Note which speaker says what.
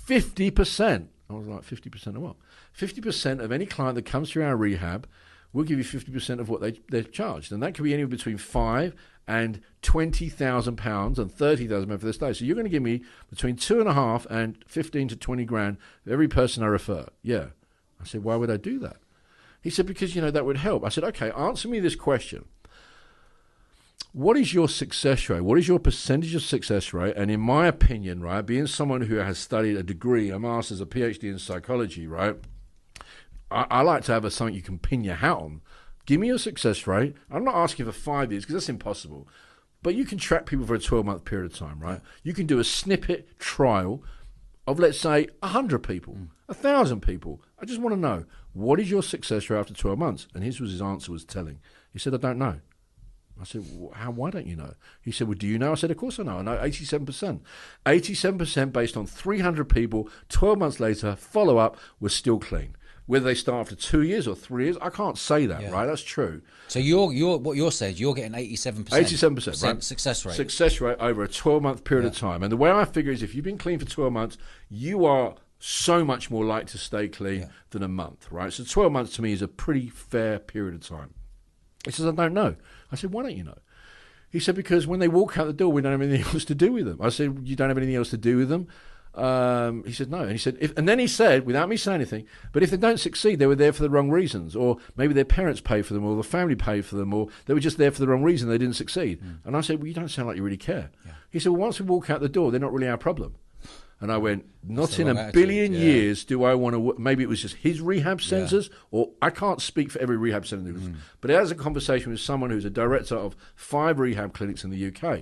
Speaker 1: 50%. I was like, 50% of what? 50% of any client that comes through our rehab, we'll give you 50% of what they're charged. And that could be anywhere between £5,000 and £20,000 and £30,000 for this day. So you're going to give me between $2.5 and 15 to 20 grand for every person I refer. Yeah. I said, why would I do that? He said, because, that would help. I said, okay, answer me this question. What is your success rate? What is your percentage of success rate? And in my opinion, right, being someone who has studied a degree, a master's, a PhD in psychology, right, I like to have something you can pin your hat on. Give me your success rate. I'm not asking for 5 years because that's impossible. But you can track people for a 12-month period of time, right? You can do a snippet trial of, let's say, 100 people, 1,000 people. I just want to know, what is your success rate after 12 months? And his answer was telling. He said, I don't know. I said, why don't you know? He said, well, do you know? I said, of course I know. I know 87%. 87% based on 300 people, 12 months later, follow-up, was still clean. Whether they start after 2 years or 3 years, I can't say that, right? That's true.
Speaker 2: So what you're saying is you're getting 87%.
Speaker 1: 87%, right?
Speaker 2: Success rate.
Speaker 1: Success rate over a 12-month period of time. And the way I figure is if you've been clean for 12 months, you are so much more likely to stay clean than a month, right? So 12 months to me is a pretty fair period of time. He says, I don't know. I said, why don't you know? He said, because when they walk out the door, we don't have anything else to do with them. I said, you don't have anything else to do with them? He said, no. And he said, and then he said, without me saying anything, but if they don't succeed, they were there for the wrong reasons, or maybe their parents paid for them, or the family paid for them, or they were just there for the wrong reason, they didn't succeed. And I said, well, you don't sound like you really care. He said, well, once we walk out the door, they're not really our problem. And I went, not in a billion years do I want to, maybe it was just his rehab centers, or I can't speak for every rehab center, but as a conversation with someone who's a director of 5 rehab clinics in the UK,